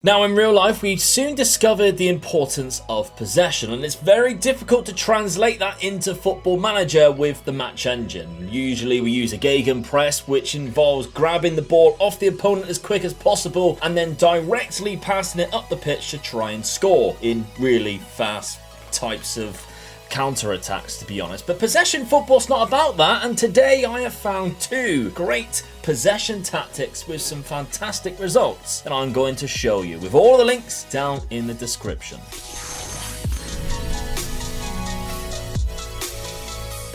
Now, in real life, we soon discovered the importance of possession, and it's very difficult to translate that into Football Manager with the match engine. Usually we use a gegenpress, which involves grabbing the ball off the opponent as quick as possible and then directly passing it up the pitch to try and score in really fast types of counter-attacks, to be honest. But possession football's not about that, and today I have found two great possession tactics with some fantastic results that I'm going to show you, with all the links down in the description.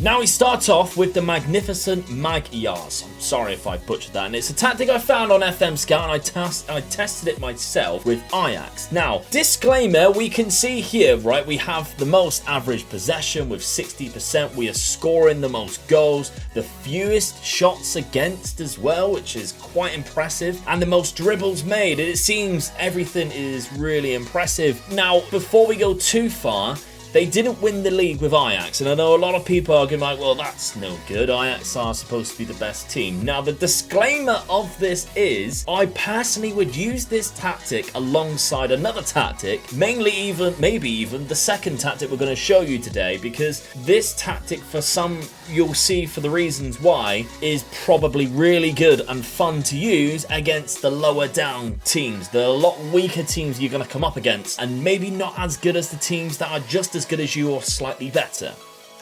Now we start off with the magnificent Magyars. I'm sorry if I butchered that, and it's a tactic I found on FM Scout, and I tested it myself with Ajax. Now, disclaimer, we can see here, right, we have the most average possession with 60%. We are scoring the most goals, the fewest shots against as well, which is quite impressive, and the most dribbles made. It seems everything is really impressive. Now, before we go too far, they didn't win the league with Ajax, and I know a lot of people are going to be like, well, that's no good. Ajax are supposed to be the best team. Now, the disclaimer of this is, I personally would use this tactic alongside another tactic, maybe even the second tactic we're going to show you today, because this tactic, for some, you'll see for the reasons why, is probably really good and fun to use against the lower down teams, the lot weaker teams you're going to come up against, and maybe not as good as the teams that are just as good as you or slightly better.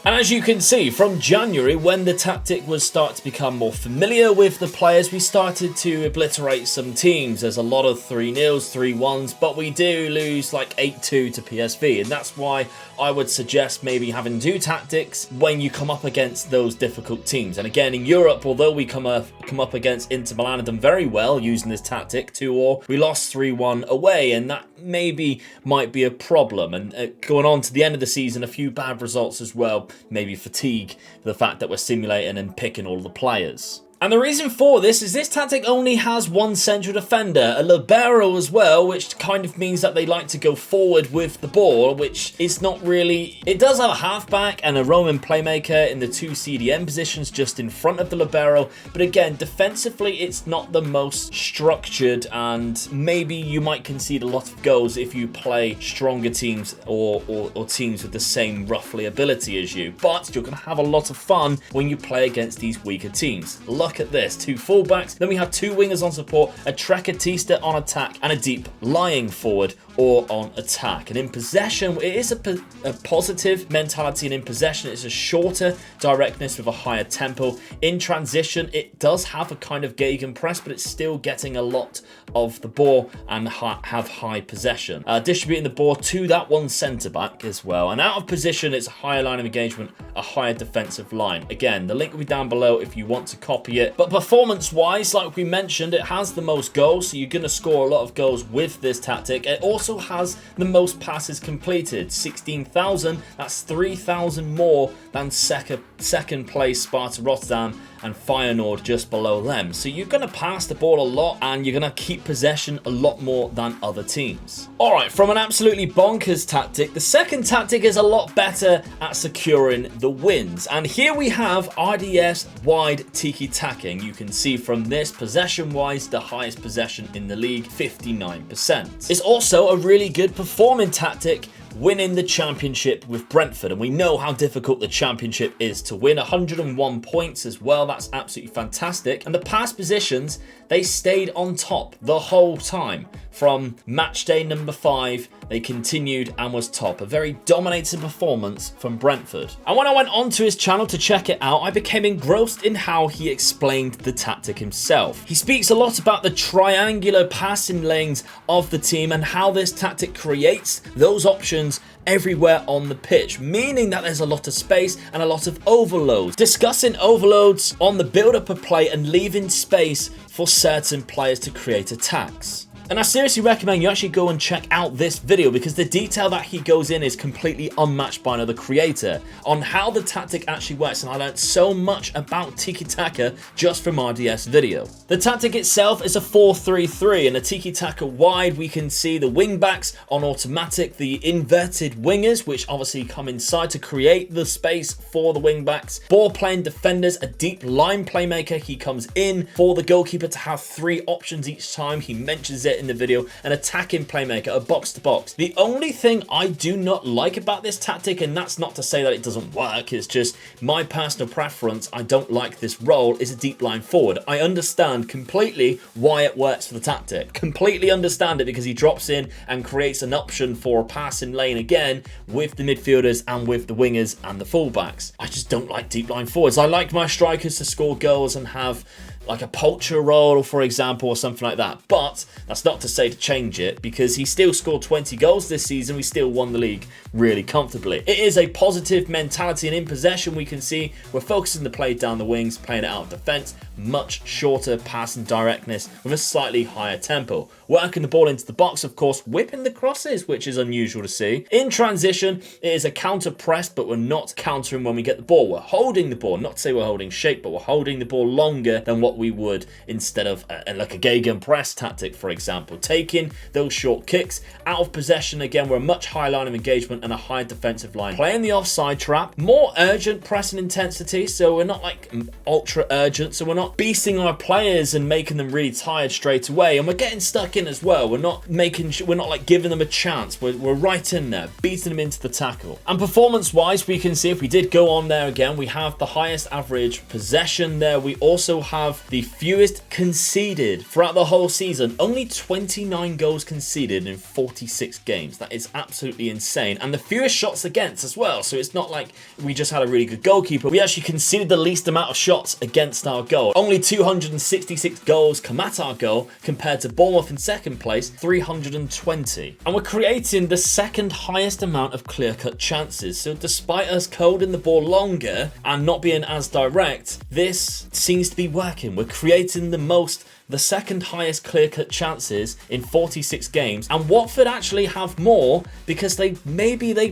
And as you can see, from January, when the tactic was starting to become more familiar with the players, we started to obliterate some teams. There's a lot of 3-0s, 3-1s, but we do lose like 8-2 to PSV, and that's why I would suggest maybe having two tactics when you come up against those difficult teams. And again, in Europe, although we come up against Inter Milan and done very well using this tactic, 2-2, we lost 3-1 away, and that maybe might be a problem. And going on to the end of the season, a few bad results as well. Maybe fatigue for the fact that we're simulating and picking all the players. And the reason for this is this tactic only has one central defender, a libero as well, which kind of means that they like to go forward with the ball, which is not really... It does have a halfback and a Roman playmaker in the two CDM positions just in front of the libero, but again, defensively, it's not the most structured, and maybe you might concede a lot of goals if you play stronger teams or teams with the same roughly ability as you. But you're going to have a lot of fun when you play against these weaker teams. Look at this, two fullbacks, then we have two wingers on support, a trequartista on attack, and a deep lying forward or on attack. And in possession, it is a positive mentality, and in possession it's a shorter directness with a higher tempo. In transition, it does have a kind of gegenpress, but it's still getting a lot of the ball and have high possession. Distributing the ball to that one centre back as well. And out of position, it's a higher line of engagement, a higher defensive line. Again, the link will be down below if you want to copy it. But performance-wise, like we mentioned, it has the most goals, so you're going to score a lot of goals with this tactic. It also has the most passes completed, 16,000. That's 3,000 more than second place Sparta Rotterdam and Feyenoord just below them. So you're going to pass the ball a lot, and you're going to keep possession a lot more than other teams. Alright, from an absolutely bonkers tactic, the second tactic is a lot better at securing the wins. And here we have RDS wide tiki-taka. You can see from this, possession-wise, the highest possession in the league, 59%. It's also a really good performing tactic winning the championship with Brentford, and we know how difficult the championship is to win. 101 points as well, that's absolutely fantastic. And the past positions, they stayed on top the whole time. From match day number 5, they continued and was top. A very dominating performance from Brentford. And when I went onto his channel to check it out, I became engrossed in how he explained the tactic himself. He speaks a lot about the triangular passing lanes of the team and how this tactic creates those options everywhere on the pitch, meaning that there's a lot of space and a lot of overloads. Discussing overloads on the build-up of play and leaving space for certain players to create attacks. And I seriously recommend you actually go and check out this video, because the detail that he goes in is completely unmatched by another creator on how the tactic actually works, and I learned so much about tiki-taka just from RDS video. The tactic itself is a 4-3-3, and a tiki-taka wide, we can see the wing backs on automatic, the inverted wingers, which obviously come inside to create the space for the wing backs, ball playing defenders, a deep line playmaker. He comes in for the goalkeeper to have 3 options each time. He mentions it in the video, an attacking playmaker, a box to box. The only thing I do not like about this tactic, and that's not to say that it doesn't work, it's just my personal preference, I don't like this role, is a deep line forward. I understand completely why it works for the tactic. Completely understand it, because he drops in and creates an option for a passing lane again with the midfielders and with the wingers and the fullbacks. I just don't like deep line forwards. I like my strikers to score goals and have like a poacher role, for example, or something like that. But that's not to say to change it, because he still scored 20 goals this season. We still won the league really comfortably. It is a positive mentality, and in possession we can see we're focusing the play down the wings, playing it out of defense, much shorter passing directness with a slightly higher tempo. Working the ball into the box, of course, whipping the crosses, which is unusual to see. In transition, it is a counter press, but we're not countering when we get the ball. We're holding the ball, not to say we're holding shape, but we're holding the ball longer than what we would instead of like a gegenpress tactic, for example. Taking those short kicks out of possession. Again, we're a much higher line of engagement and a high defensive line. Playing the offside trap, more urgent pressing intensity, so we're not like ultra urgent, so we're not beasting our players and making them really tired straight away, and we're getting stuck in as well. We're not like giving them a chance. We're right in there, beating them into the tackle. And performance wise, we can see if we did go on there again, we have the highest average possession there. We also have the fewest conceded throughout the whole season. Only 29 goals conceded in 46 games. That is absolutely insane. And the fewest shots against as well. So it's not like we just had a really good goalkeeper. We actually conceded the least amount of shots against our goal. Only 266 goals come at our goal, compared to Bournemouth in second place, 320. And we're creating the second highest amount of clear-cut chances. So despite us holding the ball longer and not being as direct, this seems to be working. We're creating the second highest clear-cut chances in 46 games, and Watford actually have more because they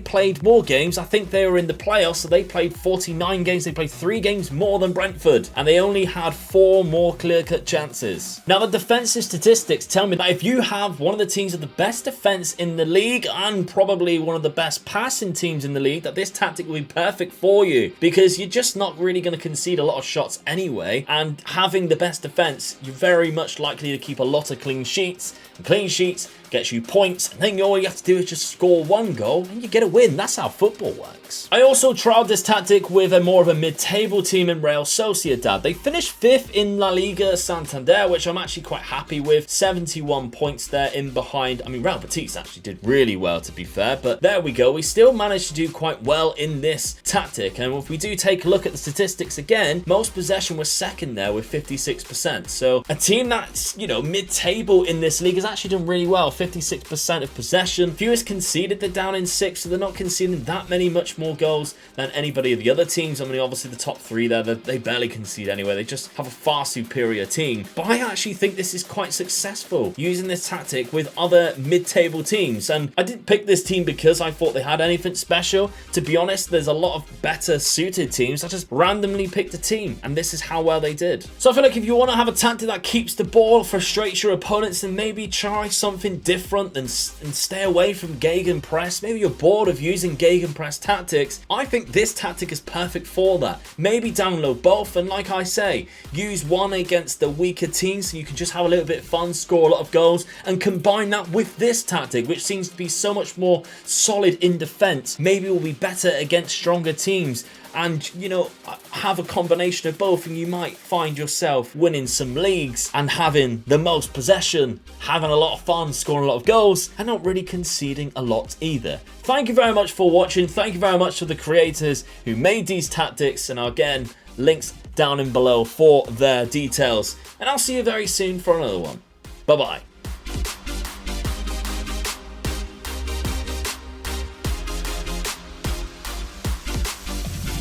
played more games. I think they were in the playoffs, so they played 49 games. They played 3 games more than Brentford, and they only had 4 more clear-cut chances. Now, the defensive statistics tell me that if you have one of the teams with the best defense in the league and probably one of the best passing teams in the league, that this tactic will be perfect for you, because you're just not really going to concede a lot of shots anyway, and having the best defense, you're very much likely to keep a lot of clean sheets, and clean sheets gets you points, and then all you have to do is just score 1 goal and you get a win. That's how football works. I also trialed this tactic with more of a mid-table team in Real Sociedad. They finished 5th in La Liga Santander, which I'm actually quite happy with. 71 points there in behind. I mean, Real Betis actually did really well, to be fair, but there we go. We still managed to do quite well in this tactic, and if we do take a look at the statistics again, most possession was second there with 56%. So a team that's, you know, mid-table in this league has actually done really well. 56% of possession. Fewest conceded, they're down in 6th, so they're not conceding that many much more goals than anybody of the other teams. I mean, obviously the top 3 there, they barely concede anyway. They just have a far superior team. But I actually think this is quite successful, using this tactic with other mid-table teams. And I didn't pick this team because I thought they had anything special. To be honest, there's a lot of better suited teams. I just randomly picked a team, and this is how well they did. So I feel like if you want to have a tactic that keeps the ball, frustrates your opponents, then maybe try something different and stay away from gegenpress. Maybe you're bored of using gegenpress tactics. I think this tactic is perfect for that. Maybe download both, and like I say, use one against the weaker teams so you can just have a little bit of fun, score a lot of goals, and combine that with this tactic, which seems to be so much more solid in defense. Maybe it will be better against stronger teams, and, you know, have a combination of both, and you might find yourself winning some leagues and having the most possession, having a lot of fun, scoring a lot of goals, and not really conceding a lot either. Thank you very much for watching. Thank you very much to the creators who made these tactics, and again, links down in below for their details. And I'll see you very soon for another one. Bye-bye.